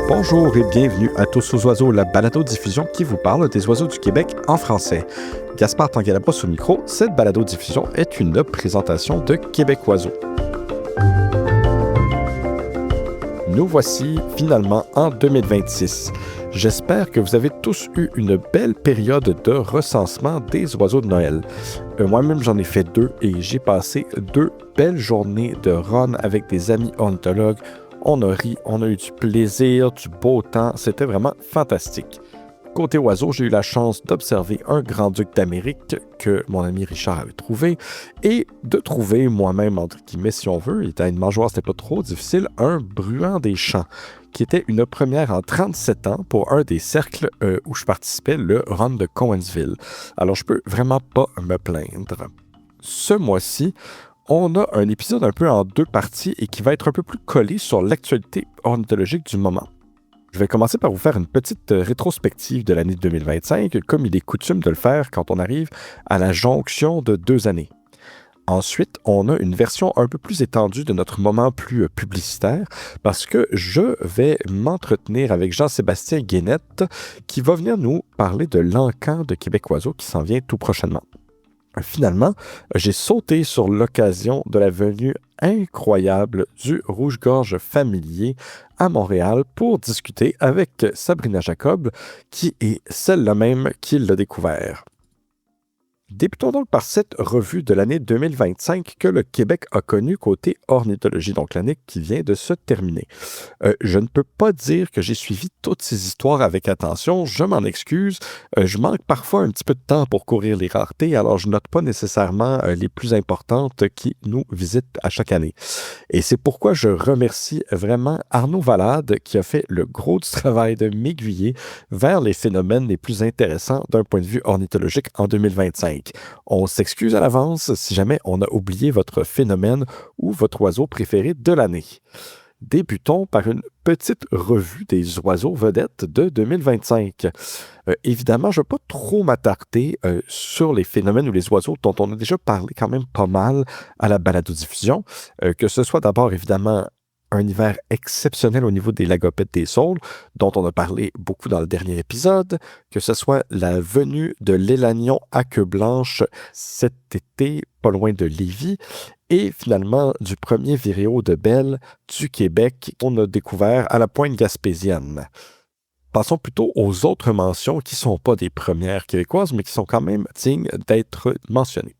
Bonjour et bienvenue à Tous aux oiseaux, la balado-diffusion qui vous parle des oiseaux du Québec en français. Gaspard Tanguay-Labrosse au micro, cette balado-diffusion est une présentation de Québec Oiseaux. Nous voici finalement en 2026. J'espère que vous avez tous eu une belle période de recensement des oiseaux de Noël. Moi-même, j'en ai fait 2 et j'ai passé 2 belles journées de run avec des amis ornithologues. On a ri, on a eu du plaisir, du beau temps, c'était vraiment fantastique. Côté oiseaux, j'ai eu la chance d'observer un grand-duc d'Amérique que mon ami Richard avait trouvé et de trouver moi-même, entre guillemets si on veut, il était à une mangeoire, c'était pas trop difficile, un bruant des champs, qui était une première en 37 ans pour un des cercles où je participais, le Run de Cowansville. Alors je peux vraiment pas me plaindre. Ce mois-ci, on a un épisode un peu en 2 parties et qui va être un peu plus collé sur l'actualité ornithologique du moment. Je vais commencer par vous faire une petite rétrospective de l'année 2025, comme il est coutume de le faire quand on arrive à la jonction de 2 années. Ensuite, on a une version un peu plus étendue de notre moment plus publicitaire parce que je vais m'entretenir avec Jean-Sébastien Guénette qui va venir nous parler de l'encan de Québec Oiseaux qui s'en vient tout prochainement. Finalement, j'ai sauté sur l'occasion de la venue incroyable du rouge-gorge familier à Montréal pour discuter avec Sabrina Jacob, qui est celle-là même qui l'a découvert. Débutons donc par cette revue de l'année 2025 que le Québec a connue côté ornithologie, donc l'année qui vient de se terminer. Je ne peux pas dire que j'ai suivi toutes ces histoires avec attention, je m'en excuse. Je manque parfois un petit peu de temps pour courir les raretés, alors je note pas nécessairement les plus importantes qui nous visitent à chaque année. Et c'est pourquoi je remercie vraiment Arnaud Valade qui a fait le gros du travail de m'aiguiller vers les phénomènes les plus intéressants d'un point de vue ornithologique en 2025. On s'excuse à l'avance si jamais on a oublié votre phénomène ou votre oiseau préféré de l'année. Débutons par une petite revue des oiseaux vedettes de 2025. Évidemment, je ne vais pas trop m'attarder sur les phénomènes ou les oiseaux dont on a déjà parlé quand même pas mal à la balado-diffusion, que ce soit d'abord évidemment un hiver exceptionnel au niveau des lagopèdes des saules, dont on a parlé beaucoup dans le dernier épisode, que ce soit la venue de l'élagnon à queue blanche cet été, pas loin de Lévis, et finalement du premier viréo de Belle du Québec qu'on a découvert à la pointe gaspésienne. Passons plutôt aux autres mentions qui ne sont pas des premières québécoises, mais qui sont quand même dignes d'être mentionnées.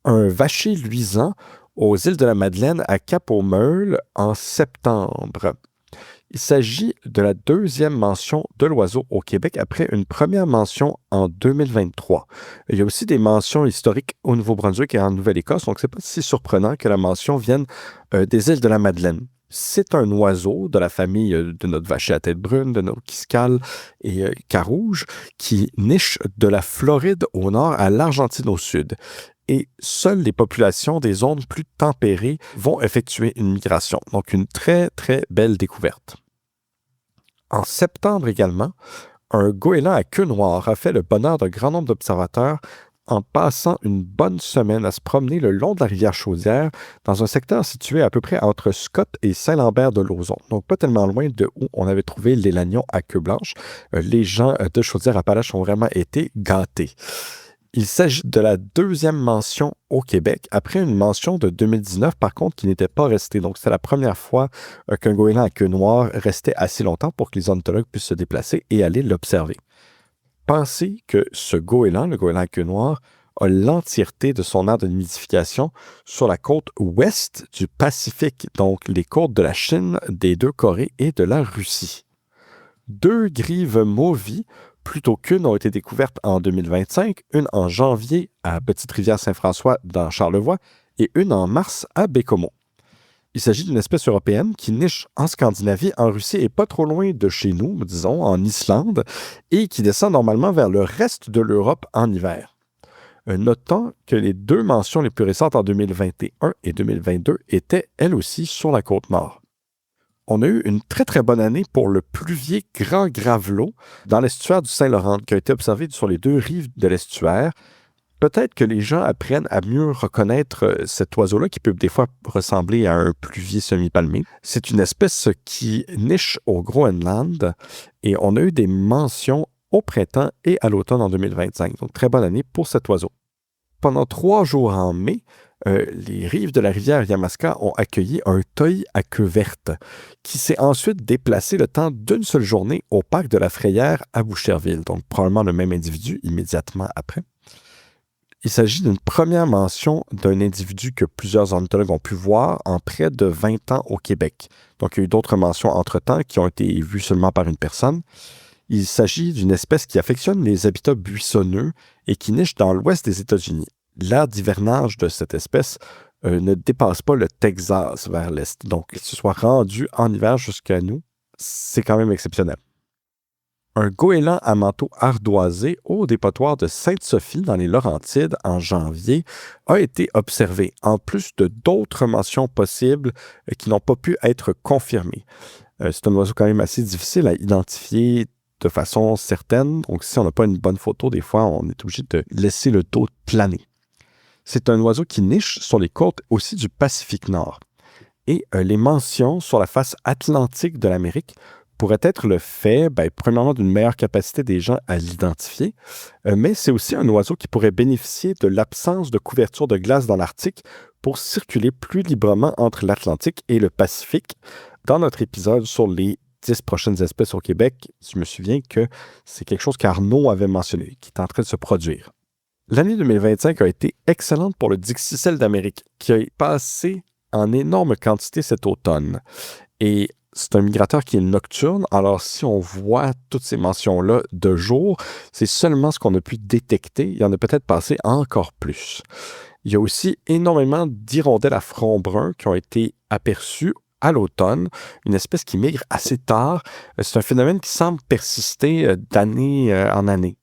Un vacher luisant aux îles de la Madeleine à Cap-aux-Meules en septembre. Il s'agit de la 2e mention de l'oiseau au Québec après une première mention en 2023. Il y a aussi des mentions historiques au Nouveau-Brunswick et en Nouvelle-Écosse, donc c'est pas si surprenant que la mention vienne des îles de la Madeleine. C'est un oiseau de la famille de notre vacher à tête brune, de nos quiscales et carouge, qui niche de la Floride au nord à l'Argentine au sud. Et seules les populations des zones plus tempérées vont effectuer une migration. Donc, une très, très belle découverte. En septembre également, un goéland à queue noire a fait le bonheur d'un grand nombre d'observateurs en passant une bonne semaine à se promener le long de la rivière Chaudière dans un secteur situé à peu près entre Scott et Saint-Lambert-de-Lauzon. Donc, pas tellement loin de où on avait trouvé l'élagnon à queue blanche. Les gens de Chaudière-Appalaches ont vraiment été gâtés. Il s'agit de la 2e mention au Québec, après une mention de 2019, par contre, qui n'était pas restée. Donc, c'est la première fois qu'un goéland à queue noire restait assez longtemps pour que les ornithologues puissent se déplacer et aller l'observer. Pensez que ce goéland, le goéland à queue noire, a l'entièreté de son aire de nidification sur la côte ouest du Pacifique, donc les côtes de la Chine, des 2 Corées et de la Russie. 2 grives mauvies plutôt qu'une ont été découvertes en 2025, une en janvier à Petite-Rivière-Saint-François dans Charlevoix et une en mars à Bécomo. Il s'agit d'une espèce européenne qui niche en Scandinavie, en Russie et pas trop loin de chez nous, disons, en Islande, et qui descend normalement vers le reste de l'Europe en hiver. Notons que les 2 mentions les plus récentes en 2021 et 2022 étaient elles aussi sur la côte nord. On a eu une très très bonne année pour le pluvier grand gravelot dans l'estuaire du Saint-Laurent qui a été observé sur les 2 rives de l'estuaire. peut-être que les gens apprennent à mieux reconnaître cet oiseau-là qui peut des fois ressembler à un pluvier semi-palmé. C'est une espèce qui niche au Groenland et on a eu des mentions au printemps et à l'automne en 2025. Donc, très bonne année pour cet oiseau. Pendant 3 jours en mai, les rives de la rivière Yamaska ont accueilli un toy à queue verte qui s'est ensuite déplacé le temps d'une seule journée au parc de la Frayère à Boucherville, donc probablement le même individu immédiatement après. Il s'agit d'une première mention d'un individu que plusieurs ornithologues ont pu voir en près de 20 ans au Québec. Donc il y a eu d'autres mentions entre-temps qui ont été vues seulement par une personne. Il s'agit d'une espèce qui affectionne les habitats buissonneux et qui niche dans l'ouest des États-Unis. L'aire d'hivernage de cette espèce ne dépasse pas le Texas vers l'est. Donc, qu'il se soit rendu en hiver jusqu'à nous, c'est quand même exceptionnel. Un goéland à manteau ardoisé au dépotoir de Sainte-Sophie dans les Laurentides en janvier a été observé, en plus de d'autres mentions possibles qui n'ont pas pu être confirmées. C'est un oiseau quand même assez difficile à identifier de façon certaine. Donc, si on n'a pas une bonne photo, des fois, on est obligé de laisser le dos planer. C'est un oiseau qui niche sur les côtes aussi du Pacifique Nord. Et les mentions sur la face atlantique de l'Amérique pourraient être le fait, premièrement, d'une meilleure capacité des gens à l'identifier, mais c'est aussi un oiseau qui pourrait bénéficier de l'absence de couverture de glace dans l'Arctique pour circuler plus librement entre l'Atlantique et le Pacifique. Dans notre épisode sur les 10 prochaines espèces au Québec, je me souviens que c'est quelque chose qu'Arnaud avait mentionné, qui est en train de se produire. L'année 2025 a été excellente pour le Dixicelle d'Amérique, qui a passé en énorme quantité cet automne. Et c'est un migrateur qui est nocturne, alors si on voit toutes ces mentions-là de jour, c'est seulement ce qu'on a pu détecter. Il y en a peut-être passé encore plus. Il y a aussi énormément d'hirondelles à front brun qui ont été aperçues à l'automne, une espèce qui migre assez tard. C'est un phénomène qui semble persister d'année en année.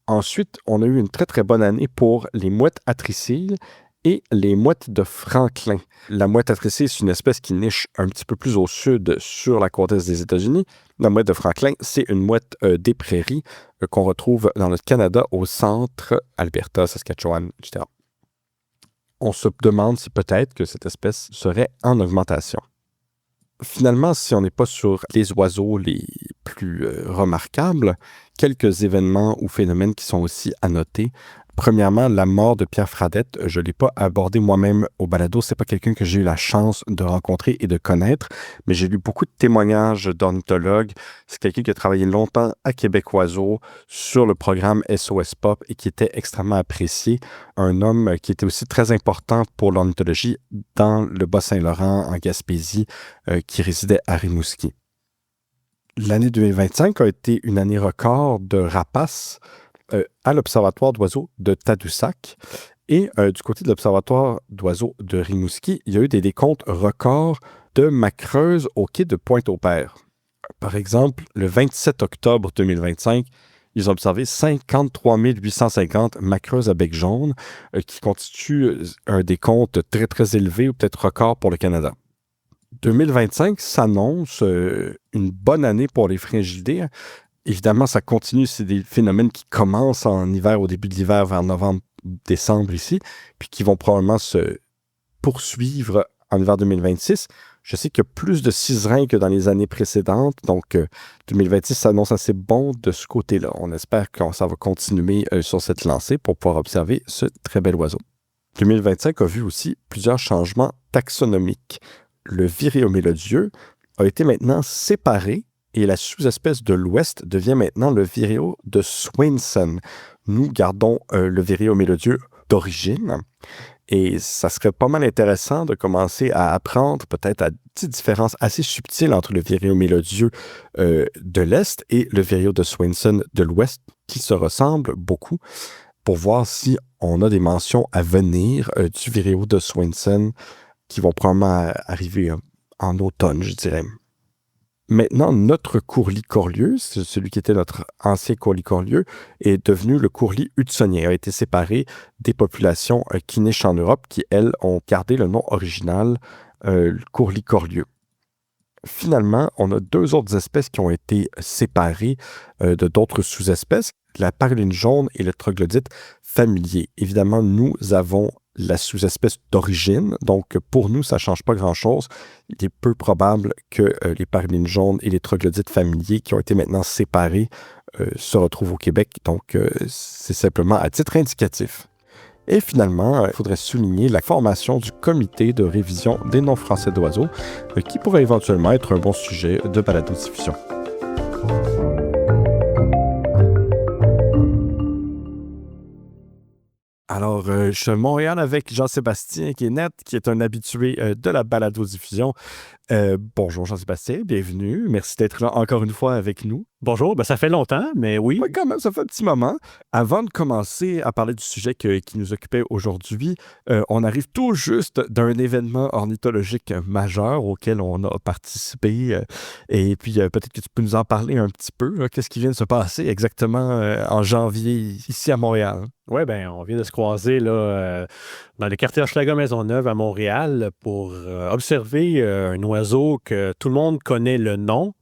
Ensuite, on a eu une très, très bonne année pour les mouettes atriciles et les mouettes de Franklin. La mouette atricile, c'est une espèce qui niche un petit peu plus au sud sur la côte est des États-Unis. La mouette de Franklin, c'est une mouette des prairies qu'on retrouve dans le Canada au centre, Alberta, Saskatchewan, etc. On se demande si peut-être que cette espèce serait en augmentation. Finalement, si on n'est pas sur les oiseaux les plus remarquables, quelques événements ou phénomènes qui sont aussi à noter. Premièrement, la mort de Pierre Fradette, je ne l'ai pas abordé moi-même au balado. Ce n'est pas quelqu'un que j'ai eu la chance de rencontrer et de connaître, mais j'ai lu beaucoup de témoignages d'ornithologues. C'est quelqu'un qui a travaillé longtemps à Québec Oiseau sur le programme SOS Pop et qui était extrêmement apprécié. Un homme qui était aussi très important pour l'ornithologie dans le Bas-Saint-Laurent, en Gaspésie, qui résidait à Rimouski. L'année 2025 a été une année record de rapaces à l'Observatoire d'oiseaux de Tadoussac. Et du côté de l'Observatoire d'oiseaux de Rimouski, il y a eu des décomptes records de macreuses au quai de Pointe-au-Père. Par exemple, le 27 octobre 2025, ils ont observé 53 850 macreuses à bec jaune, qui constituent un décompte très, très élevé ou peut-être record pour le Canada. 2025 s'annonce une bonne année pour les fringillidae. Évidemment, ça continue, c'est des phénomènes qui commencent en hiver, au début de l'hiver, vers novembre-décembre ici, puis qui vont probablement se poursuivre en hiver 2026. Je sais qu'il y a plus de ciserins que dans les années précédentes, donc 2026 s'annonce assez bon de ce côté-là. On espère que ça va continuer sur cette lancée pour pouvoir observer ce très bel oiseau. 2025 a vu aussi plusieurs changements taxonomiques. Le vireo mélodieux a été maintenant séparé et la sous-espèce de l'Ouest devient maintenant le vireo de Swainson. Nous gardons le vireo mélodieux d'origine et ça serait pas mal intéressant de commencer à apprendre peut-être à des différences assez subtiles entre le vireo mélodieux de l'Est et le vireo de Swainson de l'Ouest qui se ressemblent beaucoup pour voir si on a des mentions à venir du vireo de Swainson qui vont probablement arriver en automne, je dirais. Maintenant, notre courlis corlieux, celui qui était notre ancien courlis corlieux, est devenu le courlis hudsonien, a été séparé des populations qui nichent en Europe, qui, elles, ont gardé le nom original, le courlis corlieux. Finalement, on a 2 autres espèces qui ont été séparées de d'autres sous-espèces, la paruline jaune et le troglodyte familier. Évidemment, nous avons la sous-espèce d'origine, donc pour nous, ça ne change pas grand-chose. Il est peu probable que les parulines jaunes et les troglodytes familiers qui ont été maintenant séparés se retrouvent au Québec, donc c'est simplement à titre indicatif. Et finalement, il faudrait souligner la formation du comité de révision des noms français d'oiseaux, qui pourrait éventuellement être un bon sujet de balado-diffusion. Alors, je suis à Montréal avec Jean-Sébastien Guénette, qui est un habitué de la balado-diffusion. Bonjour Jean-Sébastien, bienvenue. Merci d'être là encore une fois avec nous. Bonjour, ça fait longtemps, mais oui. Oui, quand même, ça fait un petit moment. Avant de commencer à parler du sujet qui nous occupait aujourd'hui, on arrive tout juste d'un événement ornithologique majeur auquel on a participé. Et puis, peut-être que tu peux nous en parler un petit peu. Là, qu'est-ce qui vient de se passer exactement en janvier ici à Montréal? Oui, bien, on vient de se croiser là, dans le quartier Hochelaga-Maisonneuve à Montréal pour observer un oiseau que tout le monde connaît le nom.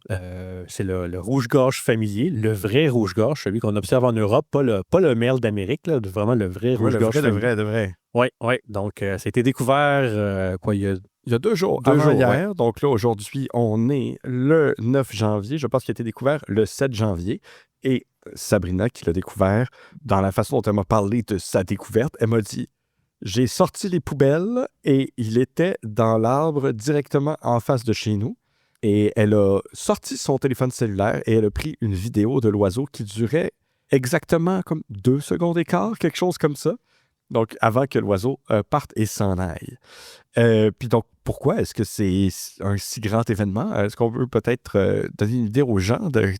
C'est le rouge-gorge familier, le vrai rouge-gorge, celui qu'on observe en Europe, pas le merle d'Amérique, là, vraiment le vrai rouge-gorge familier. De vrai. Oui, oui. Donc, ça a été découvert, Il y a 2 jours, Deux avant jours, hier. Ouais. Donc là, aujourd'hui, on est le 9 janvier. Je pense qu'il a été découvert le 7 janvier. Et Sabrina, qui l'a découvert, dans la façon dont elle m'a parlé de sa découverte, elle m'a dit « J'ai sorti les poubelles et il était dans l'arbre directement en face de chez nous. » Et elle a sorti son téléphone cellulaire et elle a pris une vidéo de l'oiseau qui durait exactement comme 2 secondes et quart, quelque chose comme ça. Donc, avant que l'oiseau parte et s'en aille. Puis donc, pourquoi est-ce que c'est un si grand événement? Est-ce qu'on peut peut-être donner une idée aux gens de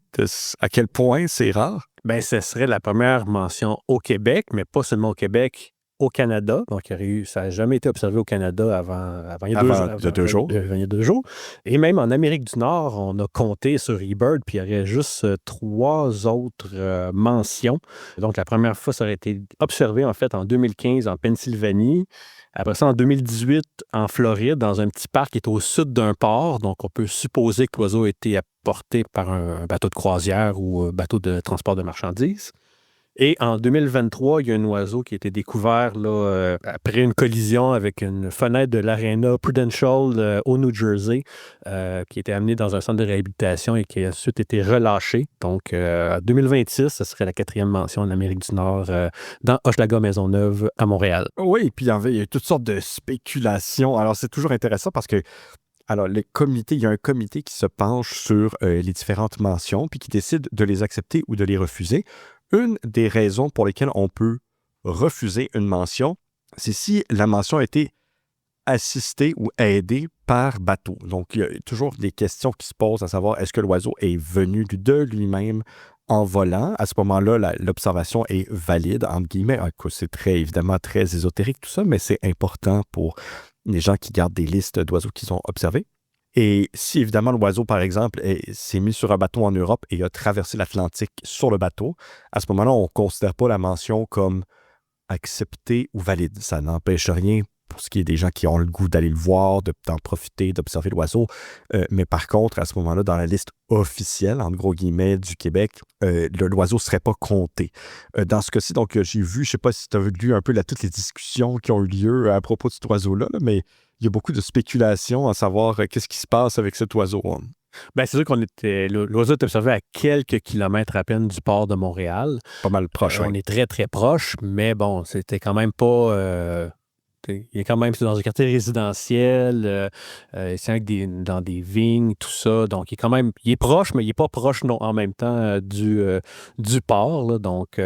à quel point c'est rare? Bien, ce serait la première mention au Québec, mais pas seulement au Québec, au Canada. Donc, ça n'a jamais été observé au Canada avant il y a 2 jours. Il y a 2 jours. Et même en Amérique du Nord, on a compté sur eBird, puis il y aurait juste 3 autres mentions. Donc, la première fois, ça aurait été observé, en fait, en 2015 en Pennsylvanie. Après ça, en 2018, en Floride, dans un petit parc qui est au sud d'un port. Donc, on peut supposer que l'oiseau a été apporté par un bateau de croisière ou un bateau de transport de marchandises. Et en 2023, il y a un oiseau qui a été découvert là, après une collision avec une fenêtre de l'Arena Prudential au New Jersey, qui était amené dans un centre de réhabilitation et qui a ensuite été relâché. Donc, en 2026, ce serait la 4e mention en Amérique du Nord, dans Hochelaga-Maisonneuve à Montréal. Oui, puis il y a toutes sortes de spéculations. Alors, c'est toujours intéressant parce que alors, il y a un comité qui se penche sur les différentes mentions puis qui décide de les accepter ou de les refuser. Une des raisons pour lesquelles on peut refuser une mention, c'est si la mention a été assistée ou aidée par bateau. Donc, il y a toujours des questions qui se posent à savoir est-ce que l'oiseau est venu de lui-même en volant? À ce moment-là, l'observation est valide, entre guillemets. C'est évidemment très ésotérique tout ça, mais c'est important pour les gens qui gardent des listes d'oiseaux qu'ils ont observés. Et si, évidemment, l'oiseau, par exemple, s'est mis sur un bateau en Europe et a traversé l'Atlantique sur le bateau, à ce moment-là, on ne considère pas la mention comme acceptée ou valide. Ça n'empêche rien pour ce qui est des gens qui ont le goût d'aller le voir, d'en profiter, d'observer l'oiseau. Mais par contre, à ce moment-là, dans la liste officielle, en gros guillemets, du Québec, l'oiseau ne serait pas compté. Dans ce cas-ci, donc, j'ai vu, je ne sais pas si tu as lu un peu toutes les discussions qui ont eu lieu à propos de cet oiseau-là, mais il y a beaucoup de spéculations à savoir qu'est-ce qui se passe avec cet oiseau. Bien, c'est sûr l'oiseau est observé à quelques kilomètres à peine du port de Montréal. Pas mal proche, On est très, très proche, mais bon, c'était quand même pas... il est quand même dans un quartier résidentiel, c'est dans des vignes, tout ça. Donc, il est proche, mais il n'est pas proche non, en même temps du port. Là. Donc,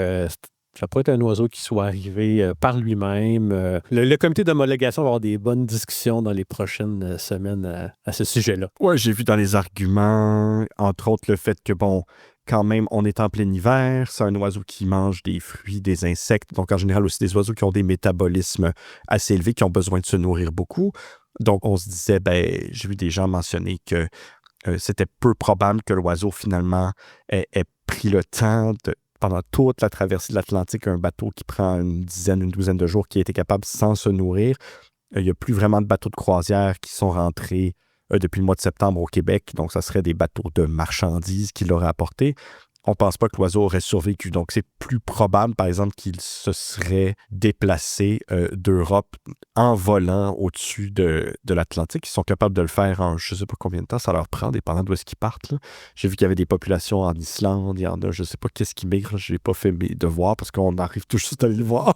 ça peut être un oiseau qui soit arrivé par lui-même. Le comité d'homologation va avoir des bonnes discussions dans les prochaines semaines à ce sujet-là. Oui, j'ai vu dans les arguments, entre autres, le fait que, quand même, on est en plein hiver, c'est un oiseau qui mange des fruits, des insectes, donc en général aussi des oiseaux qui ont des métabolismes assez élevés, qui ont besoin de se nourrir beaucoup. Donc, on se disait, j'ai vu des gens mentionner que c'était peu probable que l'oiseau, finalement, ait pris le temps pendant toute la traversée de l'Atlantique, un bateau qui prend une douzaine de jours, qui a été capable sans se nourrir. Il n'y a plus vraiment de bateaux de croisière qui sont rentrés depuis le mois de septembre au Québec. Donc, ça serait des bateaux de marchandises qu'il aurait apportés. On ne pense pas que l'oiseau aurait survécu. Donc, c'est plus probable, par exemple, qu'il se serait déplacé d'Europe en volant au-dessus de l'Atlantique. Ils sont capables de le faire en je ne sais pas combien de temps ça leur prend, dépendant d'où est-ce qu'ils partent, là. J'ai vu qu'il y avait des populations en Islande. Il y en a, je ne sais pas qu'est-ce qui migre. Je n'ai pas fait mes devoirs parce qu'on arrive tout juste à aller le voir.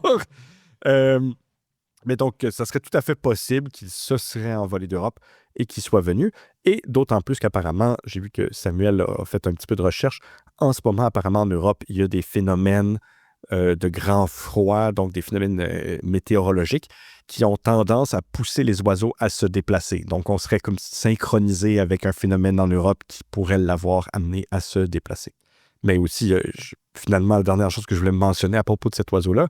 Mais donc, ça serait tout à fait possible qu'il se serait envolé d'Europe et qu'il soit venu. Et d'autant plus qu'apparemment, j'ai vu que Samuel a fait un petit peu de recherche. En ce moment, apparemment, en Europe, il y a des phénomènes de grand froid, donc des phénomènes météorologiques qui ont tendance à pousser les oiseaux à se déplacer. Donc, on serait comme synchronisé avec un phénomène en Europe qui pourrait l'avoir amené à se déplacer. Mais aussi, finalement, la dernière chose que je voulais mentionner à propos de cet oiseau-là,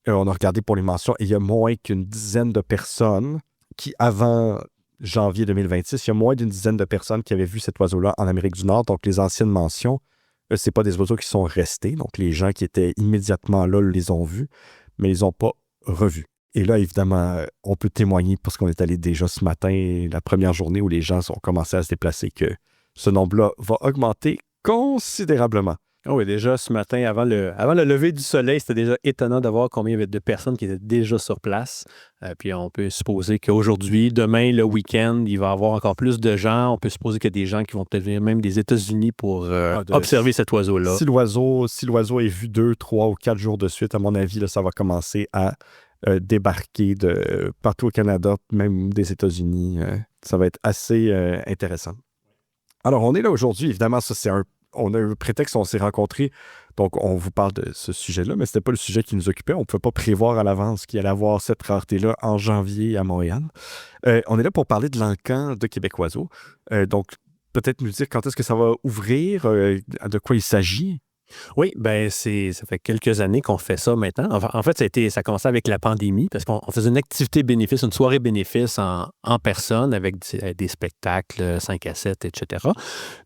on a regardé pour les mentions, et il y a moins qu'une dizaine de personnes qui, avant janvier 2026, il y a moins d'une dizaine de personnes qui avaient vu cet oiseau-là en Amérique du Nord. Donc, les anciennes mentions, ce n'est pas des oiseaux qui sont restés. Donc, les gens qui étaient immédiatement là les ont vus, mais ils n'ont pas revus. Et là, évidemment, on peut témoigner, parce qu'on est allé déjà ce matin, la première journée où les gens ont commencé à se déplacer, que ce nombre-là va augmenter considérablement. Oh oui, déjà ce matin, avant le lever du soleil, c'était déjà étonnant de voir combien il y avait de personnes qui étaient déjà sur place. Puis on peut supposer qu'aujourd'hui, demain, le week-end, il va y avoir encore plus de gens. On peut supposer qu'il y a des gens qui vont peut-être venir même des États-Unis pour observer cet oiseau-là. Si l'oiseau est vu 2, 3 ou 4 jours de suite, à mon avis, là, ça va commencer à débarquer de partout au Canada, même des États-Unis. Ça va être assez intéressant. Alors, on est là aujourd'hui. Évidemment, on a eu un prétexte, on s'est rencontrés, donc on vous parle de ce sujet-là, mais ce n'était pas le sujet qui nous occupait. On ne pouvait pas prévoir à l'avance qu'il allait avoir cette rareté-là en janvier à Montréal. On est là pour parler de l'encan de Québec Oiseau. Donc, peut-être nous dire quand est-ce que ça va ouvrir, de quoi il s'agit. Oui, bien, ça fait quelques années qu'on fait ça maintenant. En fait, ça a commencé avec la pandémie parce qu'on faisait une activité bénéfice, une soirée bénéfice en personne avec des spectacles 5 à 7, etc.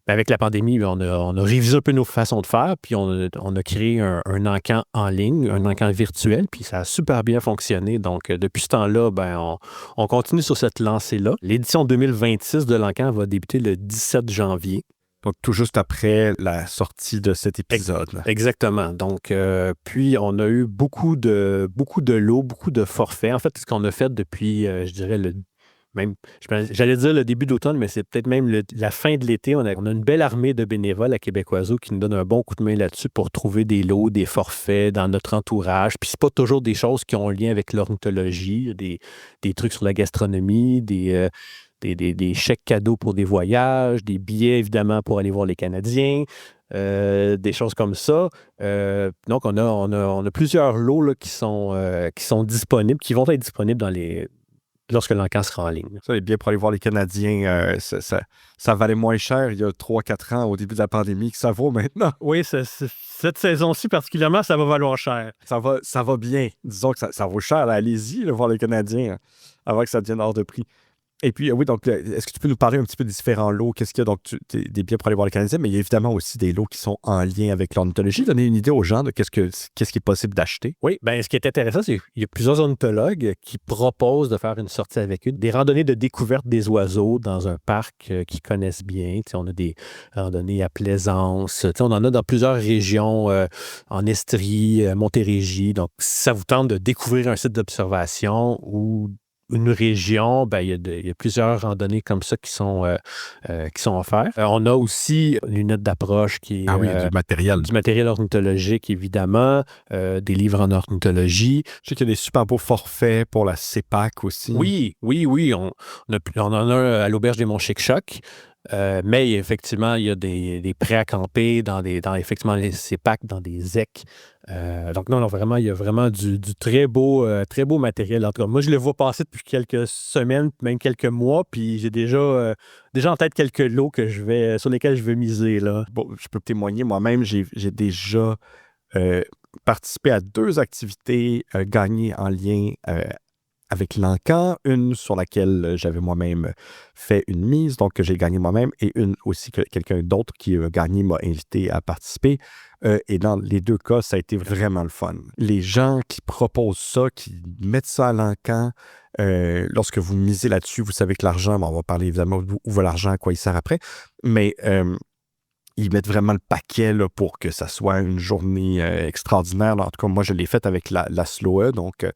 Mais avec la pandémie, on a révisé un peu nos façons de faire, puis on a créé un encan en ligne, un encan virtuel, puis ça a super bien fonctionné. Donc, depuis ce temps-là, on continue sur cette lancée-là. L'édition 2026 de l'encan va débuter le 17 janvier. Donc, tout juste après la sortie de cet épisode. Exactement. Donc, puis, on a eu beaucoup de lots, beaucoup de forfaits. En fait, ce qu'on a fait depuis, je dirais, j'allais dire le début d'automne, mais c'est peut-être même la fin de l'été. On a une belle armée de bénévoles à Québec Oiseau qui nous donnent un bon coup de main là-dessus pour trouver des lots, des forfaits dans notre entourage. Puis, c'est pas toujours des choses qui ont un lien avec l'ornithologie, des trucs sur la gastronomie, des chèques cadeaux pour des voyages, des billets, évidemment, pour aller voir les Canadiens, des choses comme ça. Donc, on a plusieurs lots là, qui sont disponibles, qui vont être disponibles lorsque l'encan sera en ligne. Ça, les billets pour aller voir les Canadiens, ça valait moins cher il y a 3-4 ans au début de la pandémie que ça vaut maintenant. Oui, cette saison-ci particulièrement, ça va valoir cher. Ça va bien. Disons que ça vaut cher. Là. Allez-y, là, voir les Canadiens avant que ça devienne hors de prix. Et puis, oui, donc, est-ce que tu peux nous parler un petit peu des différents lots? Qu'est-ce qu'il y a? Donc, des billets pour aller voir les Canadiens, mais il y a évidemment aussi des lots qui sont en lien avec l'ornithologie. Donner une idée aux gens de qu'est-ce qui est possible d'acheter. Oui, bien, ce qui est intéressant, c'est qu'il y a plusieurs ornithologues qui proposent de faire une sortie avec eux, des randonnées de découverte des oiseaux dans un parc qu'ils connaissent bien. Tu sais, on a des randonnées à Plaisance. Tu sais, on en a dans plusieurs régions, en Estrie, Montérégie. Donc, si ça vous tente de découvrir un site d'observation ou une région, il y a plusieurs randonnées comme ça qui sont offertes. On a aussi une lunette d'approche qui est... Ah oui, du matériel. Du matériel ornithologique, évidemment, des livres en ornithologie. Je sais qu'il y a des super beaux forfaits pour la CEPAC aussi. Oui. On en a un à l'Auberge des Monts-Chic-Choc. Mais effectivement, il y a des prêts à camper dans effectivement les CEPAC, dans des ZEC. Donc non, vraiment, il y a vraiment du très beau matériel. En tout cas, moi, je le vois passer depuis quelques semaines, même quelques mois, puis j'ai déjà en tête quelques lots sur lesquels je vais miser, là. Bon, je peux témoigner, moi-même, j'ai déjà participé à 2 activités gagnées en lien avec l'encan, une sur laquelle j'avais moi-même fait une mise, donc que j'ai gagné moi-même, et une aussi que quelqu'un d'autre qui a gagné m'a invité à participer. Et dans les deux cas, ça a été vraiment le fun. Les gens qui proposent ça, qui mettent ça à l'encan, lorsque vous misez là-dessus, vous savez que l'argent, on va parler évidemment où va l'argent, à quoi il sert après, mais ils mettent vraiment le paquet là, pour que ça soit une journée extraordinaire. En tout cas, moi, je l'ai faite avec la SLOE, donc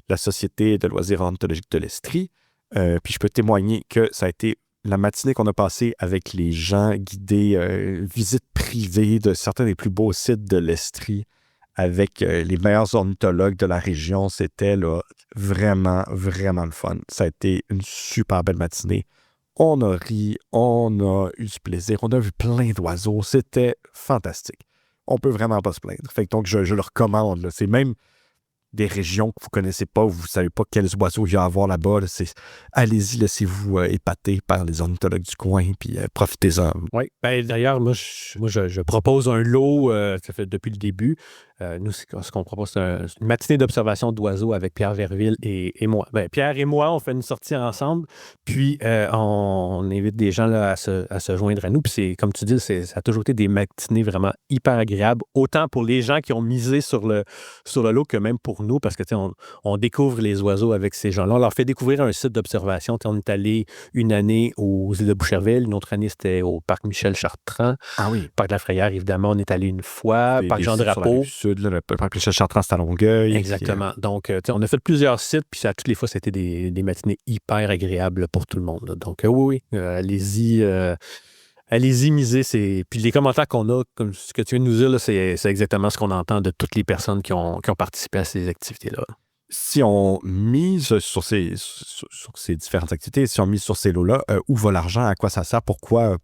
la Société de loisirs ornithologiques de l'Estrie. Puis je peux témoigner que ça a été la matinée qu'on a passée avec les gens guidés, visite privée de certains des plus beaux sites de l'Estrie, avec les meilleurs ornithologues de la région. C'était là, vraiment, vraiment le fun. Ça a été une super belle matinée. On a ri, on a eu du plaisir, on a vu plein d'oiseaux. C'était fantastique. On peut vraiment pas se plaindre. Fait que donc, je le recommande. Là. C'est même des régions que vous connaissez pas, où vous savez pas quels oiseaux il y a à voir là-bas. Là, allez-y, laissez-vous épater par les ornithologues du coin, puis profitez-en. Oui, ben, d'ailleurs, je propose un lot, ça fait depuis le début. Nous, ce qu'on propose, c'est une matinée d'observation d'oiseaux avec Pierre Verville et moi. Ben, Pierre et moi, on fait une sortie ensemble, puis on invite des gens là, à se joindre à nous. Puis c'est, comme tu dis, ça a toujours été des matinées vraiment hyper agréables, autant pour les gens qui ont misé sur le lot que même pour nous, parce que on découvre les oiseaux avec ces gens-là. On leur fait découvrir un site d'observation. On est allé une année aux îles de Boucherville, une autre année, c'était au parc Michel Chartrand. Ah oui. Parc de la Frayère, évidemment, on est allé une fois. Parc Jean-Drapeau. Le parc Michel Chartrand, c'est à Longueuil. Exactement. Puis, donc, on a fait plusieurs sites, puis à toutes les fois, c'était des matinées hyper agréables pour tout le monde. Là. Donc, oui, allez-y. Allez-y, misez. Puis les commentaires qu'on a, comme ce que tu viens de nous dire, là, c'est exactement ce qu'on entend de toutes les personnes qui ont participé à ces activités-là. Si on mise sur ces différentes activités, si on mise sur ces lots-là, où va l'argent, à quoi ça sert, pourquoi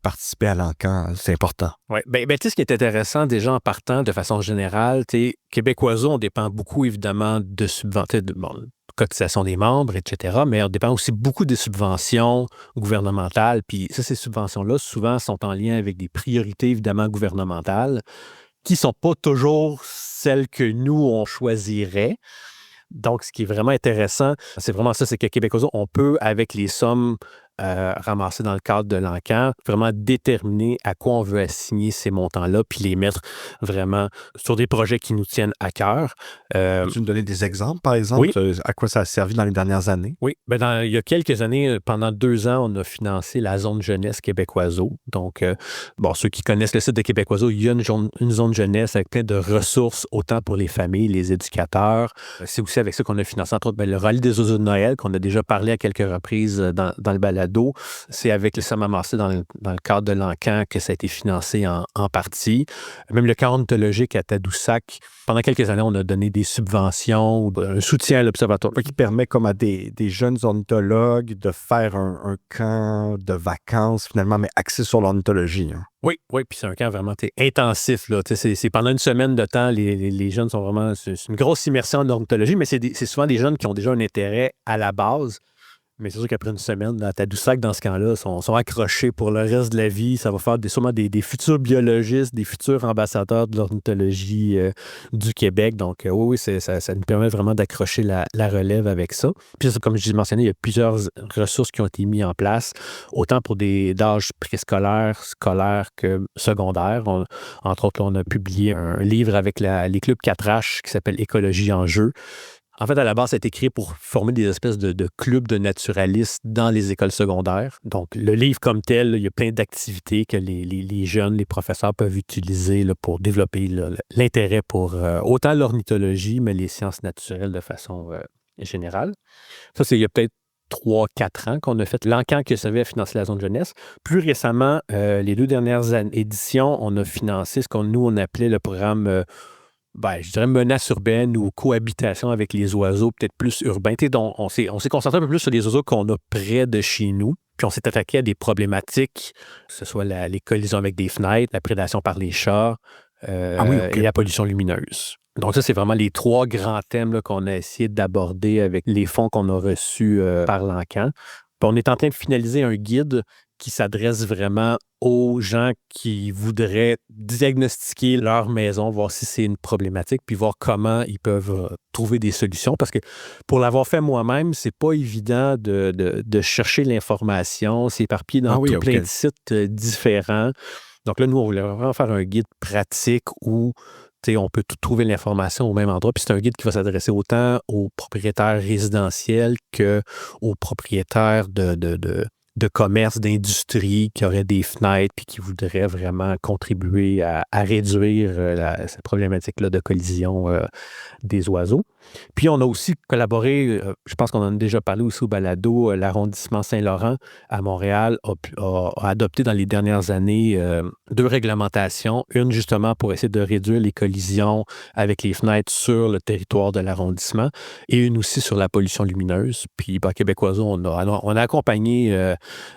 participer à l'encan, c'est important. Oui, ben tu sais, ce qui est intéressant déjà en partant de façon générale, Québec Oiseau, on dépend beaucoup évidemment de subventions, de cotisation des membres, etc., mais on dépend aussi beaucoup des subventions gouvernementales. Puis ça, ces subventions-là, souvent, sont en lien avec des priorités évidemment gouvernementales qui ne sont pas toujours celles que nous, on choisirait. Donc, ce qui est vraiment intéressant, c'est vraiment ça, c'est que Québec Oiseau, on peut, avec les sommes ramassées dans le cadre de l'encan, vraiment déterminer à quoi on veut assigner ces montants-là, puis les mettre vraiment sur des projets qui nous tiennent à cœur. Peux-tu nous donner des exemples, par exemple, à quoi ça a servi dans les dernières années? Oui, ben il y a quelques années, pendant 2 ans, on a financé la zone jeunesse Québec Oiseau. Donc, ceux qui connaissent le site de Québec Oiseau, il y a une zone jeunesse avec plein de ressources, autant pour les familles, les éducateurs. C'est aussi avec ça qu'on a financé, entre autres, le rallye des oiseaux de Noël, qu'on a déjà parlé à quelques reprises dans le balado. C'est avec le somme amassé dans le cadre de l'encan que ça a été financé en partie. Même le camp ornithologique à Tadoussac, pendant quelques années, on a donné des subventions, un soutien à l'observatoire. Qui permet comme à des jeunes ornithologues de faire un camp de vacances, finalement, mais axé sur l'ornithologie. Hein. Oui, puis c'est un camp vraiment intensif. Là. C'est pendant une semaine de temps, les jeunes sont vraiment... C'est une grosse immersion en ornithologie, mais c'est souvent des jeunes qui ont déjà un intérêt à la base. Mais c'est sûr qu'après une semaine, dans Tadoussac, dans ce camp-là, sont accrochés pour le reste de la vie. Ça va faire sûrement des futurs biologistes, des futurs ambassadeurs de l'ornithologie du Québec. Donc, oui, ça nous permet vraiment d'accrocher la relève avec ça. Puis, comme je l'ai mentionné, il y a plusieurs ressources qui ont été mises en place, autant pour d'âge préscolaire, scolaire que secondaire. Entre autres, on a publié un livre avec les clubs 4H qui s'appelle Écologie en jeu. En fait, à la base, ça a été créé pour former des espèces de clubs de naturalistes dans les écoles secondaires. Donc, le livre comme tel, il y a plein d'activités que les jeunes, les professeurs peuvent utiliser là, pour développer l'intérêt pour autant l'ornithologie, mais les sciences naturelles de façon générale. Ça, c'est il y a peut-être 3-4 ans qu'on a fait l'encan qui servait à financer la zone jeunesse. Plus récemment, les 2 dernières éditions, on a financé ce qu'on appelait le programme... je dirais menace urbaine ou cohabitation avec les oiseaux, peut-être plus urbains. Donc, on s'est concentré un peu plus sur les oiseaux qu'on a près de chez nous. Puis on s'est attaqué à des problématiques, que ce soit les collisions avec des fenêtres, la prédation par les chats et la pollution lumineuse. Donc ça, c'est vraiment les 3 grands thèmes là, qu'on a essayé d'aborder avec les fonds qu'on a reçus par l'encan. Puis on est en train de finaliser un guide qui s'adresse vraiment aux gens qui voudraient diagnostiquer leur maison, voir si c'est une problématique, puis voir comment ils peuvent trouver des solutions. Parce que pour l'avoir fait moi-même, c'est pas évident de chercher l'information, c'est éparpillé dans plein de sites différents. Donc là, nous, on voulait vraiment faire un guide pratique où on peut trouver l'information au même endroit. Puis c'est un guide qui va s'adresser autant aux propriétaires résidentiels qu'aux propriétaires de commerce, d'industrie qui auraient des fenêtres puis qui voudraient vraiment contribuer à réduire cette problématique-là de collision des oiseaux. Puis on a aussi collaboré, je pense qu'on en a déjà parlé aussi au balado, l'arrondissement Saint-Laurent à Montréal a adopté dans les dernières années 2 réglementations. Une justement pour essayer de réduire les collisions avec les fenêtres sur le territoire de l'arrondissement et une aussi sur la pollution lumineuse. Puis Québec Oiseau, on a accompagné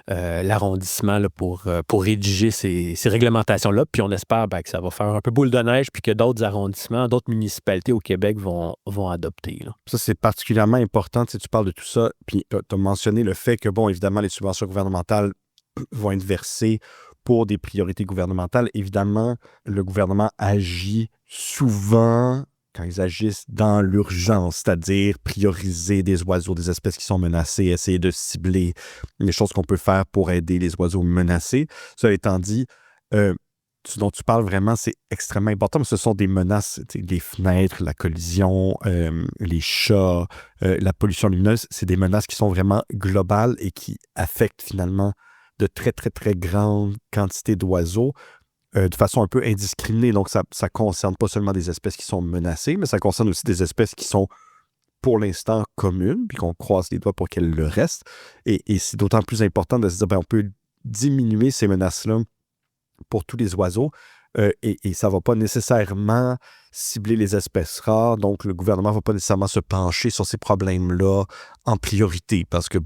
l'arrondissement là, pour rédiger ces réglementations-là. Puis on espère que ça va faire un peu boule de neige puis que d'autres arrondissements, d'autres municipalités au Québec vont adopter. Là. Ça, c'est particulièrement important. Tu parles de tout ça, puis tu as mentionné le fait que, bon, évidemment, les subventions gouvernementales vont être versées pour des priorités gouvernementales. Évidemment, le gouvernement agit souvent quand ils agissent dans l'urgence, c'est-à-dire prioriser des oiseaux, des espèces qui sont menacées, essayer de cibler les choses qu'on peut faire pour aider les oiseaux menacés. Ça étant dit, ce dont tu parles vraiment, c'est extrêmement important, mais ce sont des menaces, les fenêtres, la collision, les chats, la pollution lumineuse, c'est des menaces qui sont vraiment globales et qui affectent finalement de très, très, très grandes quantités d'oiseaux de façon un peu indiscriminée. Donc, ça ne concerne pas seulement des espèces qui sont menacées, mais ça concerne aussi des espèces qui sont pour l'instant communes, puis qu'on croise les doigts pour qu'elles le restent. Et c'est d'autant plus important de se dire, on peut diminuer ces menaces-là pour tous les oiseaux, et ça ne va pas nécessairement cibler les espèces rares, donc le gouvernement ne va pas nécessairement se pencher sur ces problèmes-là en priorité, parce que,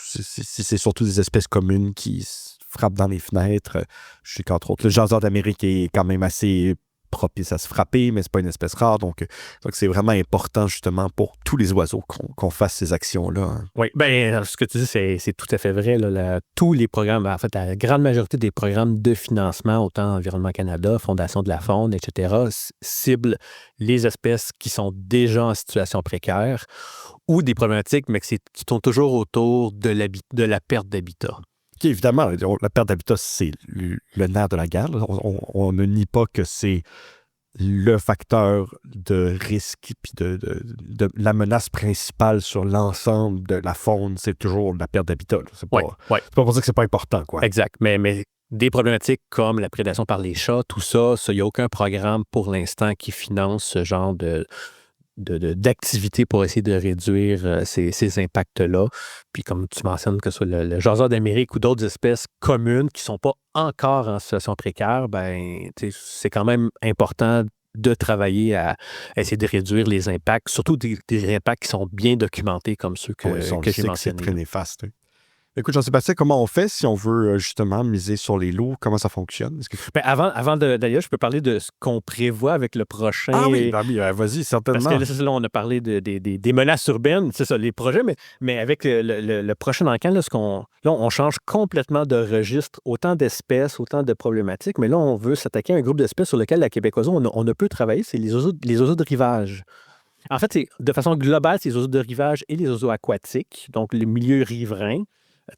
si c'est surtout des espèces communes qui frappent dans les fenêtres, je sais qu'entre autres, le jaseur d'Amérique est quand même assez propice à se frapper, mais c'est pas une espèce rare, donc c'est vraiment important justement pour tous les oiseaux qu'on fasse ces actions-là. Hein. Oui, ce que tu dis, c'est tout à fait vrai. Là, tous les programmes, en fait, la grande majorité des programmes de financement, autant Environnement Canada, Fondation de la Faune, etc., ciblent les espèces qui sont déjà en situation précaire ou des problématiques, mais qui tournent toujours autour de la perte d'habitat. Okay, évidemment, la perte d'habitat, c'est le nerf de la guerre. On ne nie pas que c'est le facteur de risque puis de la menace principale sur l'ensemble de la faune, c'est toujours la perte d'habitat. C'est pas pour dire que c'est pas important, quoi. Exact. Mais des problématiques comme la prédation par les chats, tout ça, il n'y a aucun programme pour l'instant qui finance ce genre d'activités pour essayer de réduire ces impacts-là. Puis comme tu mentionnes, que ce soit le jaseur d'Amérique ou d'autres espèces communes qui ne sont pas encore en situation précaire, c'est quand même important de travailler à essayer de réduire les impacts, surtout des impacts qui sont bien documentés comme ceux que j'ai mentionnés. C'est très néfaste. Écoute, Jean-Sébastien, comment on fait si on veut justement miser sur les loups? Comment ça fonctionne? Avant d'ailleurs, je peux parler de ce qu'on prévoit avec le prochain... Ah oui, vas-y, certainement. Parce que là, on a parlé des menaces urbaines, c'est ça, les projets, mais avec le prochain encan, là, on change complètement de registre, autant d'espèces, autant de problématiques, mais là, on veut s'attaquer à un groupe d'espèces sur lequel la Québec Oiseau, on ne peut travailler, c'est les oiseaux de rivage. En fait, de façon globale, c'est les oiseaux de rivage et les oiseaux aquatiques, donc les milieux riverains.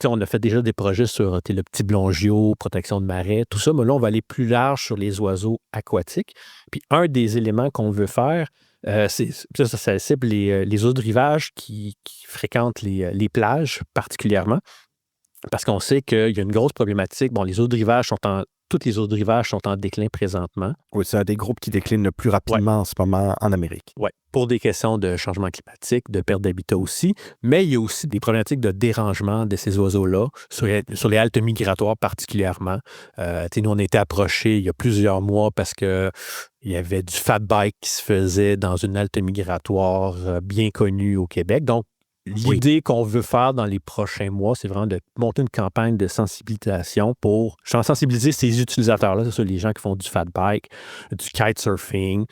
On a fait déjà des projets sur le petit blongio, protection de marais, tout ça, mais là, on va aller plus large sur les oiseaux aquatiques. Puis un des éléments qu'on veut faire, ça cible les oiseaux de rivage qui fréquentent les plages particulièrement, parce qu'on sait qu'il y a une grosse problématique. Les oiseaux de rivage toutes les oiseaux de rivage sont en déclin présentement. Oui, c'est un des groupes qui déclinent le plus rapidement en ce moment en Amérique. Oui, pour des questions de changement climatique, de perte d'habitat aussi, mais il y a aussi des problématiques de dérangement de ces oiseaux-là, sur les haltes migratoires particulièrement. Nous, on a été approchés il y a plusieurs mois parce qu'il y avait du fat bike qui se faisait dans une halte migratoire bien connue au Québec. Donc, Oui. L'idée qu'on veut faire dans les prochains mois, c'est vraiment de monter une campagne de sensibilisation pour sensibiliser ces utilisateurs-là, c'est ça, les gens qui font du fat bike, du kitesurfing,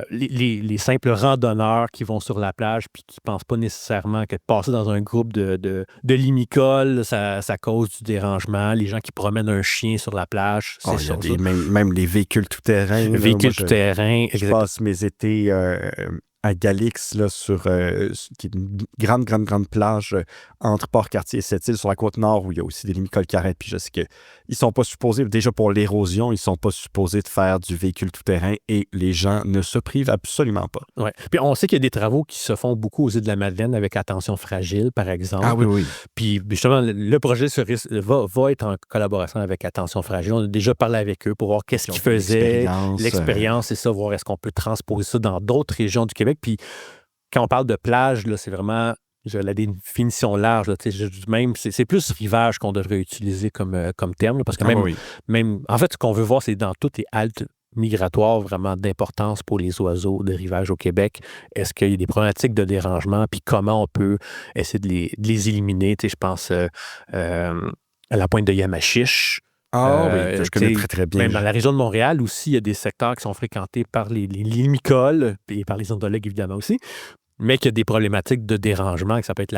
les simples randonneurs qui vont sur la plage puis qui ne pensent pas nécessairement que de passer dans un groupe de limicoles, ça cause du dérangement. Les gens qui promènent un chien sur la plage, c'est ça. Même les véhicules tout-terrain. Véhicules tout-terrain. Je passe mes étés à Galix, là, qui est une grande plage entre Port-Cartier et Sept-Îles, sur la Côte-Nord, où il y a aussi des limicoles qui arrêtent. Puis je sais qu'ils ne sont pas supposés, déjà pour l'érosion, ils ne sont pas supposés de faire du véhicule tout-terrain et les gens ne se privent absolument pas. Ouais. Puis on sait qu'il y a des travaux qui se font beaucoup aux îles de la Madeleine avec Attention Fragile, par exemple. Ah oui. Puis justement, le projet va être en collaboration avec Attention Fragile. On a déjà parlé avec eux pour voir qu'est-ce qu'ils faisaient, l'expérience, c'est ça, voir est-ce qu'on peut transposer ça dans d'autres régions du Québec. Puis quand on parle de plage, là, c'est vraiment la définition large. Là, même, c'est plus rivage qu'on devrait utiliser comme terme. Là, parce que même, en fait, ce qu'on veut voir, c'est dans toutes les haltes migratoires vraiment d'importance pour les oiseaux de rivage au Québec. Est-ce qu'il y a des problématiques de dérangement? Puis comment on peut essayer de les éliminer? Je pense à la pointe de Yamachiche. Oui, je connais très, très bien. Même dans la région de Montréal aussi, il y a des secteurs qui sont fréquentés par les limicoles et par les ornithologues, évidemment aussi, mais qu'il y a des problématiques de dérangement, que ça peut être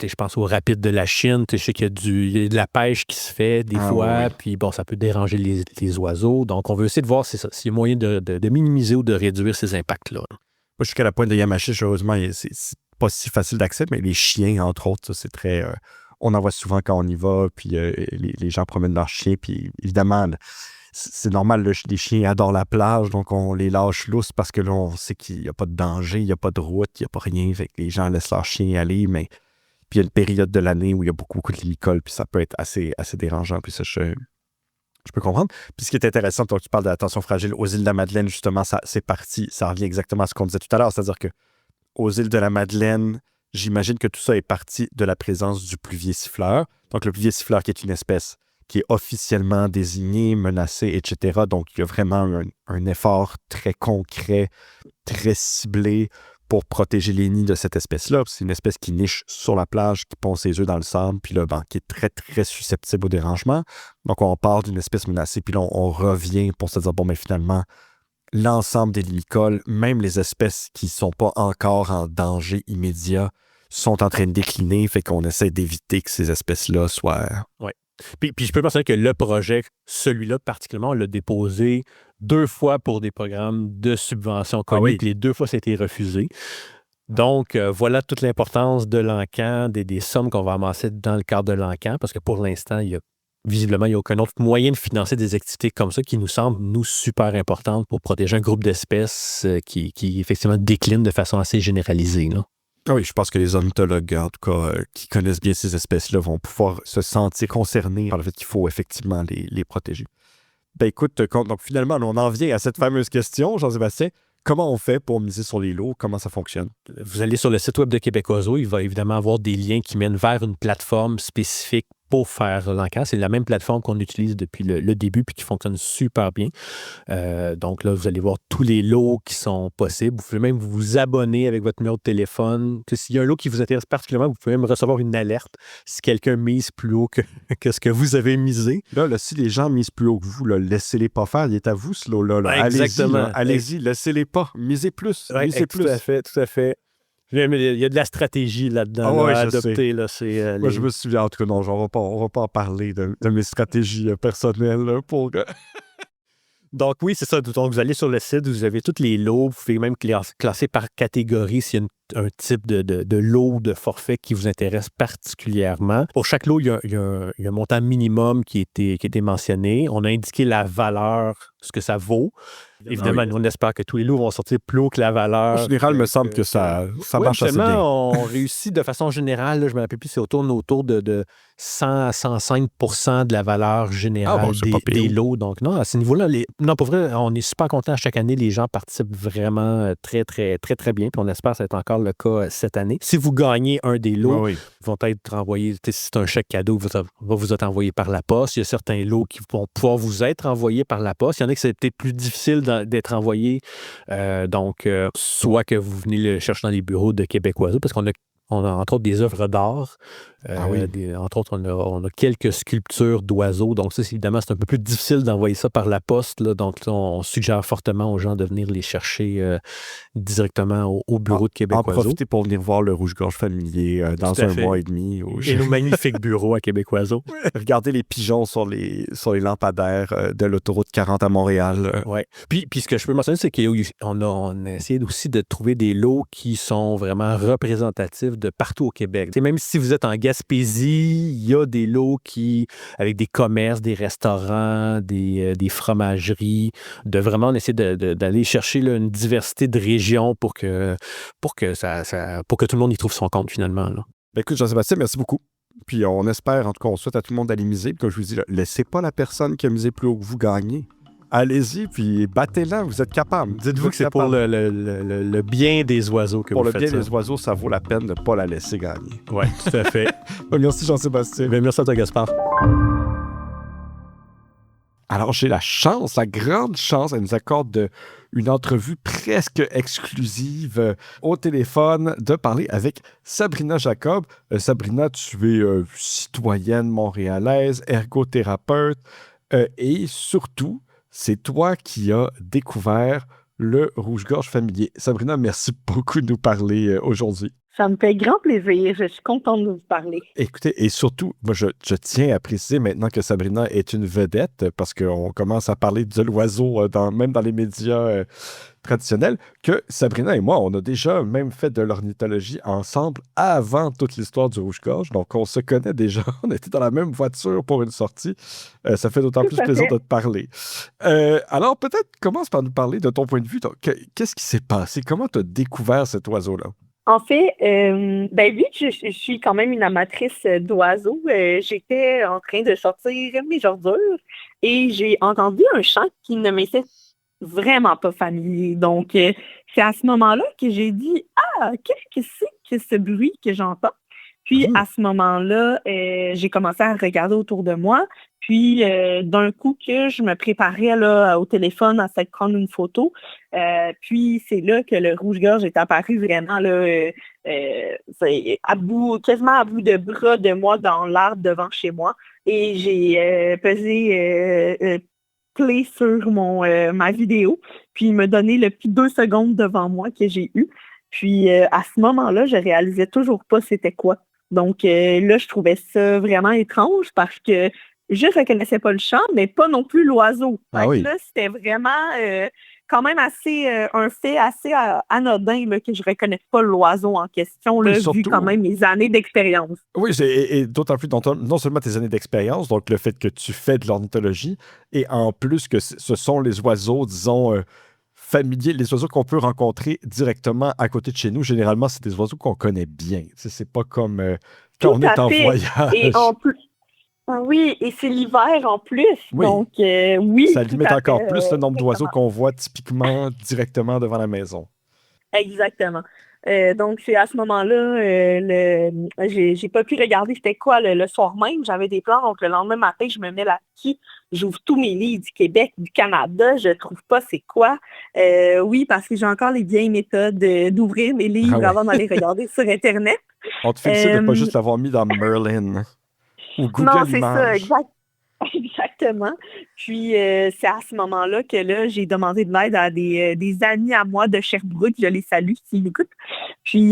je pense au rapide de la Chine, je sais qu'il y a de la pêche qui se fait des fois, puis bon, ça peut déranger les oiseaux. Donc, on veut essayer de voir s'il y a moyen de minimiser ou de réduire ces impacts-là. Moi, je suis qu'à la pointe de Yamachiche, heureusement, c'est pas si facile d'accès, mais les chiens, entre autres, ça, c'est très... on en voit souvent quand on y va, puis les gens promènent leurs chiens, puis évidemment, c'est normal, les chiens adorent la plage, donc on les lâche lousses parce que là, on sait qu'il n'y a pas de danger, il n'y a pas de route, il n'y a pas rien, fait que les gens laissent leurs chiens aller, mais puis il y a une période de l'année où il y a beaucoup de limicoles, puis ça peut être assez dérangeant, puis ça, je peux comprendre. Puis ce qui est intéressant, toi, tu parles de l'attention fragile aux îles de la Madeleine, justement, c'est parti, ça revient exactement à ce qu'on disait tout à l'heure, c'est-à-dire que aux îles de la Madeleine, j'imagine que tout ça est parti de la présence du pluvier siffleur. Donc, le pluvier siffleur qui est une espèce qui est officiellement désignée, menacée, etc. Donc, il y a vraiment un effort très concret, très ciblé pour protéger les nids de cette espèce-là. C'est une espèce qui niche sur la plage, qui pond ses œufs dans le sable, puis là, qui est très, très susceptible au dérangement. Donc, on part d'une espèce menacée, puis là, on revient pour se dire, bon, mais finalement, l'ensemble des limicoles, même les espèces qui ne sont pas encore en danger immédiat, sont en train de décliner, fait qu'on essaie d'éviter que ces espèces-là soient... Oui. Puis je peux penser que le projet, celui-là particulièrement, on l'a déposé 2 fois pour des programmes de subvention connus, puis les 2 fois, ça a été refusé. Donc, voilà toute l'importance de l'encan, des sommes qu'on va amasser dans le cadre de l'encan, parce que pour l'instant, visiblement, il n'y a aucun autre moyen de financer des activités comme ça qui nous semblent, nous, super importantes pour protéger un groupe d'espèces qui effectivement, décline de façon assez généralisée, là. Oui, je pense que les ornithologues, en tout cas, qui connaissent bien ces espèces-là, vont pouvoir se sentir concernés par le fait qu'il faut effectivement les protéger. Ben écoute, donc finalement, on en vient à cette fameuse question, Jean-Sébastien. Comment on fait pour miser sur les lots? Comment ça fonctionne? Vous allez sur le site web de Québec Oiseaux, il va évidemment avoir des liens qui mènent vers une plateforme spécifique pour faire l'encan. C'est la même plateforme qu'on utilise depuis le début puis qui fonctionne super bien. Donc là, vous allez voir tous les lots qui sont possibles. Vous pouvez même vous abonner avec votre numéro de téléphone. S'il y a un lot qui vous intéresse particulièrement, vous pouvez même recevoir une alerte si quelqu'un mise plus haut que ce que vous avez misé. Là, si les gens misent plus haut que vous, laissez-les pas faire. Il est à vous, ce lot-là. Ouais, exactement. Allez-y, laissez-les pas. Misez plus. Ouais, misez plus. Tout à fait. Il y a de la stratégie là-dedans à adopter. Là, Moi, je me souviens, en tout cas, non, on va pas en parler de mes stratégies personnelles là, pour... Donc oui, c'est ça. Donc vous allez sur le site, vous avez tous les lots. Vous pouvez même classer par catégorie s'il y a un type de lot de forfait qui vous intéresse particulièrement. Pour chaque lot, il y a un montant minimum qui a été mentionné. On a indiqué la valeur, ce que ça vaut. Évidemment, nous, on espère que tous les lots vont sortir plus haut que la valeur. En général, il me semble que ça marche assez bien. On réussit de façon générale, là, je ne me rappelle plus, c'est autour de 100 à 105 % de la valeur générale des lots. Donc, non, à ce niveau-là, non, pour vrai, on est super contents. Chaque année, les gens participent vraiment très, très, très, très bien. Puis on espère que ça va être encore le cas cette année. Si vous gagnez un des lots, ils vont être envoyés, si c'est un chèque cadeau, va vous être envoyé par la poste. Il y a certains lots qui vont pouvoir vous être envoyés par la poste. Il y en a qui c'est peut-être plus difficile d'être envoyés. Donc, soit que vous venez le chercher dans les bureaux de Québec Oiseaux, parce qu'on On a entre autres des œuvres d'art. Oui. Entre autres, on a quelques sculptures d'oiseaux. Donc ça, évidemment, c'est un peu plus difficile d'envoyer ça par la poste. Là. Donc là, on suggère fortement aux gens de venir les chercher directement au bureau de Québec En Oiseau. profiter pour venir voir le rouge-gorge familier dans Tout à un fait. mois et demi. Et nos magnifiques bureaux à Québec Oiseau. Regardez les pigeons sur les lampadaires de l'autoroute 40 à Montréal. Oui. Puis ce que je peux mentionner, c'est qu'on a essayé aussi de trouver des lots qui sont vraiment représentatifs de partout au Québec. T'sais, même si vous êtes en Gaspésie, il y a des lots avec des commerces, des restaurants, des fromageries, de vraiment essayer d'aller chercher là, une diversité de régions pour que tout le monde y trouve son compte finalement. Là. Ben écoute, Jean-Sébastien, merci beaucoup. Puis on espère, en tout cas, on souhaite à tout le monde d'aller miser. Puis comme je vous dis, là, laissez pas la personne qui a misé plus haut que vous gagner. Allez-y, puis battez-la, vous êtes capable. Dites-vous que c'est pour le bien des oiseaux que pour vous faites ça. Pour le bien des oiseaux, ça vaut la peine de ne pas la laisser gagner. Oui, tout à fait. Merci Jean-Sébastien. Ben, merci à toi, Gaspard. Alors, j'ai la grande chance, elle nous accorde une entrevue presque exclusive au téléphone de parler avec Sabrina Jacob. Sabrina, tu es citoyenne montréalaise, ergothérapeute et surtout, c'est toi qui as découvert le rouge-gorge familier. Sabrina, merci beaucoup de nous parler aujourd'hui. Ça me fait grand plaisir. Je suis contente de vous parler. Écoutez, et surtout, moi, je tiens à préciser maintenant que Sabrina est une vedette, parce qu'on commence à parler de l'oiseau, même dans les médias traditionnels, que Sabrina et moi, on a déjà même fait de l'ornithologie ensemble avant toute l'histoire du rouge-gorge. Donc, on se connaît déjà. On était dans la même voiture pour une sortie. Ça fait d'autant plus plaisir de te parler. Alors, peut-être commence par nous parler de ton point de vue. Donc, qu'est-ce qui s'est passé? Comment tu as découvert cet oiseau-là? En fait, vu que je suis quand même une amatrice d'oiseaux, j'étais en train de sortir mes ordures et j'ai entendu un chant qui ne m'était vraiment pas familier. Donc, c'est à ce moment-là que j'ai dit « Ah, qu'est-ce que c'est que ce bruit que j'entends? » Puis, à ce moment-là, j'ai commencé à regarder autour de moi. Puis, d'un coup que je me préparais là, au téléphone à essayer de prendre une photo. Puis, c'est là que le rouge-gorge est apparu vraiment là, quasiment à bout de bras de moi dans l'arbre devant chez moi. Et j'ai pesé play sur ma vidéo. Puis, il m'a donné le petit 2 secondes devant moi que j'ai eu. Puis, à ce moment-là, je réalisais toujours pas c'était quoi. Donc là, je trouvais ça vraiment étrange parce que je ne reconnaissais pas le chant, mais pas non plus l'oiseau. Ah oui. Là, c'était vraiment quand même un fait assez anodin là, que je ne reconnais pas l'oiseau en question, là, surtout, vu quand même mes années d'expérience. Oui, et d'autant plus, non seulement tes années d'expérience, donc le fait que tu fais de l'ornithologie, et en plus que ce sont les oiseaux, disons, familiers, les oiseaux qu'on peut rencontrer directement à côté de chez nous. Généralement, c'est des oiseaux qu'on connaît bien. C'est pas comme quand on est en voyage. Et en plus, oui, et c'est l'hiver en plus. Oui. Donc, oui. Ça limite encore plus le nombre d'oiseaux qu'on voit typiquement directement devant la maison. Exactement. Donc, c'est à ce moment-là, j'ai pas pu regarder c'était quoi le soir même. J'avais des plans. Donc, le lendemain matin, je me mets là-dessus. J'ouvre tous mes livres du Québec, du Canada. Je trouve pas c'est quoi. Oui, parce que j'ai encore les vieilles méthodes d'ouvrir mes livres avant d'aller regarder sur Internet. On te félicite de ne pas juste l'avoir mis dans Merlin ou Google Non, c'est Images. ça, exactement. Puis, c'est à ce moment-là que là, j'ai demandé de l'aide à des amis à moi de Sherbrooke. Je les salue s'ils m'écoutent. Puis,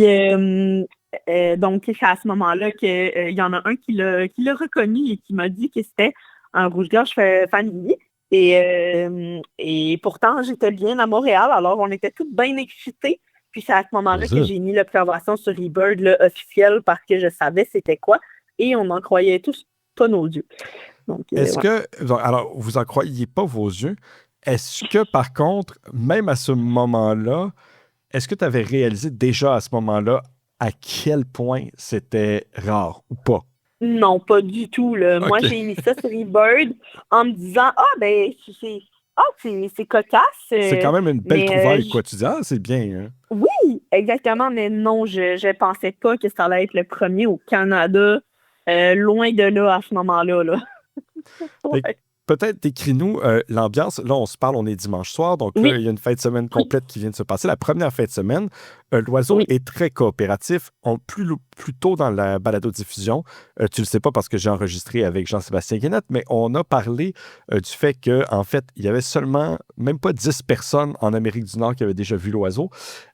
donc, c'est à ce moment-là qu'il y en a un qui l'a reconnu et qui m'a dit que c'était un rouge-gorge familier. Et pourtant, j'étais bien à Montréal, alors on était toutes bien excités. Puis, c'est à ce moment-là que j'ai mis l'observation sur eBird là, officielle parce que je savais c'était quoi. Et on en croyait tous pas nos yeux. Donc, alors, vous en croyez pas vos yeux. Est-ce que, par contre, même à ce moment-là, est-ce que tu avais réalisé déjà à ce moment-là à quel point c'était rare ou pas? Non, pas du tout. Là. Okay. Moi, j'ai mis ça sur eBird en me disant c'est cocasse. C'est quand même une belle trouvaille, quoi. Tu dis, c'est bien. Hein? Oui, exactement, mais non, je pensais pas que ça allait être le premier au Canada, loin de là à ce moment-là. Là. Ouais. peut-être décris-nous l'ambiance. Là, on se parle, on est dimanche soir, donc là, Oui, il y a une fin de semaine complète qui vient de se passer. La première fin de semaine, l'oiseau oui. est très coopératif. Plus tôt dans la balado-diffusion, tu le sais pas parce que j'ai enregistré avec Jean-Sébastien Guénette, mais on a parlé du fait qu'en fait, il y avait seulement, même pas 10 personnes en Amérique du Nord qui avaient déjà vu l'oiseau.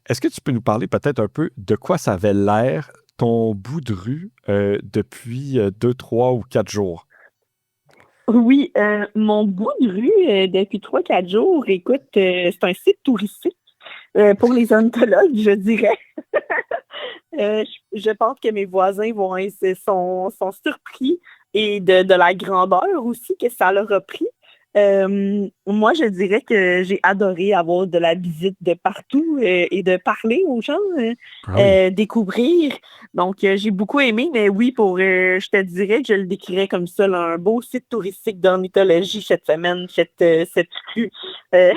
Est-ce que tu peux nous parler peut-être un peu de quoi ça avait l'air, ton bout de rue, depuis 2, 3 ou 4 jours? Oui, mon bout de rue, depuis 3-4 jours, écoute, c'est un site touristique pour les ornithologues, je dirais. Je pense que mes voisins sont surpris et de la grandeur aussi que ça leur a pris. Moi, je dirais que j'ai adoré avoir de la visite de partout et de parler aux gens, Ah oui. découvrir. Donc, j'ai beaucoup aimé, mais oui, je te dirais que je le décrirais comme ça, là, un beau site touristique d'ornithologie cette semaine, cette rue. Euh,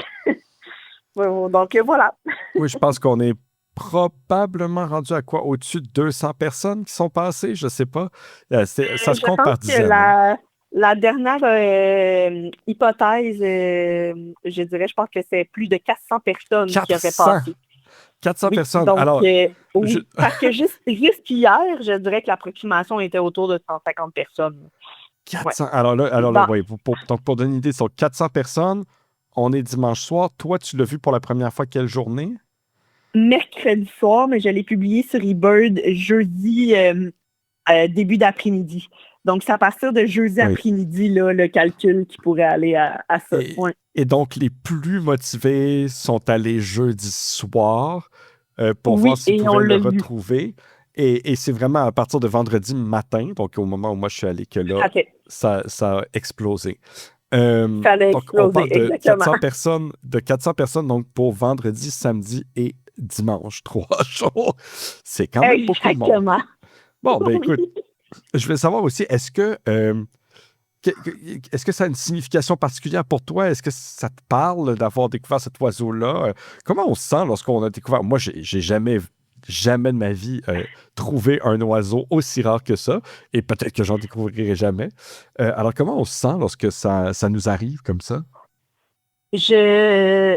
donc, voilà. Oui, je pense qu'on est probablement rendu à quoi? Au-dessus de 200 personnes qui sont passées? Je sais pas. Ça se Je compte pense par que dizaines, hein? la dernière hypothèse, je dirais, je pense que c'est plus de 400 personnes qui auraient 400! passé. 400 Oui, personnes. donc Alors, je- oui, parce que juste hier, je dirais que l'approximation était autour de 150 personnes. Ouais. 400. Alors là, Dans oui, donc pour donner une idée, sur 400 personnes, on est dimanche soir. Toi, tu l'as vu pour la première fois quelle journée? mercredi soir, mais je l'ai publié sur eBird jeudi début d'après-midi. Donc, c'est à partir de jeudi Oui. après-midi, là, le calcul qui pourrait aller à ça. Et, Ouais. et donc, les plus motivés sont allés jeudi soir pour voir Oui, s'ils et on pouvaient le l'a vu. retrouver. Et c'est vraiment à partir de vendredi matin, donc au moment où moi je suis allé, que là, Ça fait. ça a explosé. Ça allait Donc, on exploser, parle exactement. de 400 personnes donc pour vendredi, samedi et dimanche. 3 jours. C'est quand même beaucoup de monde. Exactement. Bon, ben écoute, Oui. je voulais savoir aussi, est-ce que ça a une signification particulière pour toi? Est-ce que ça te parle d'avoir découvert cet oiseau-là? Comment on se sent lorsqu'on a découvert? Moi, j'ai jamais de ma vie trouvé un oiseau aussi rare que ça, et peut-être que j'en découvrirai jamais. Alors, comment on se sent lorsque ça nous arrive comme ça? Je,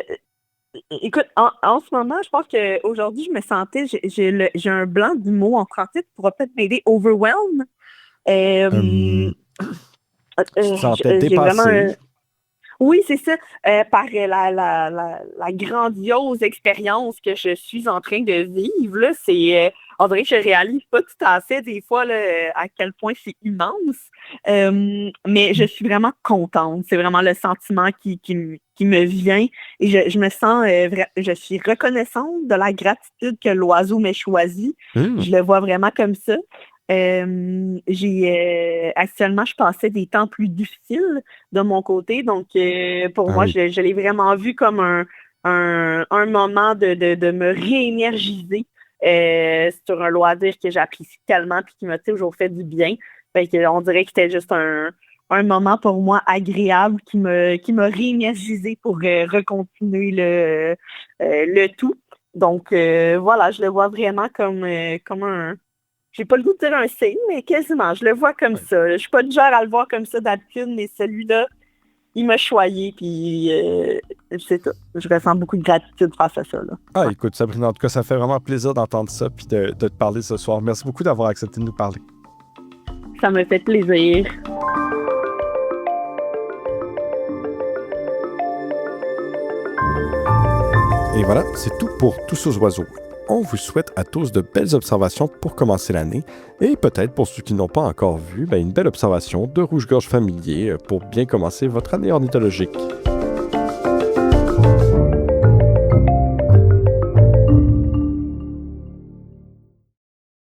Écoute, en ce moment, je pense qu'aujourd'hui, je me sentais, j'ai un blanc du mot en français qui pourra peut-être m'aider, overwhelmed. Hum, Euh, tu te sentais j'ai vraiment dépassé? Oui, c'est ça. Par la grandiose expérience que je suis en train de vivre, là, on dirait que je réalise pas tout à fait des fois là, à quel point c'est immense. Mais je suis vraiment contente. C'est vraiment le sentiment qui me vient et je me sens, je suis reconnaissante de la gratitude que l'oiseau m'ait choisi. Hum, Je le vois vraiment comme ça. Actuellement, je passais des temps plus difficiles de mon côté. Donc, pour ah moi, oui. je l'ai vraiment vu comme un moment de me réénergiser sur un loisir que j'apprécie tellement puis qui m'a toujours fait du bien. Fait que, on dirait que c'était juste un moment pour moi agréable qui m'a réénergisé pour recontinuer le tout. Donc, voilà, je le vois vraiment comme un j'ai pas le goût de dire un signe, mais quasiment. Je le vois comme Ouais. ça. Je suis pas du genre à le voir comme ça d'habitude, mais celui-là, il m'a choyé, puis c'est tout. Je ressens beaucoup de gratitude face à ça, là. Ah, Ouais. écoute, Sabrina, en tout cas, ça fait vraiment plaisir d'entendre ça puis de te parler ce soir. Merci beaucoup d'avoir accepté de nous parler. Ça me fait plaisir. Et voilà, c'est tout pour Tous aux oiseaux. On vous souhaite à tous de belles observations pour commencer l'année et peut-être pour ceux qui n'ont pas encore vu, une belle observation de rouge-gorge familier pour bien commencer votre année ornithologique.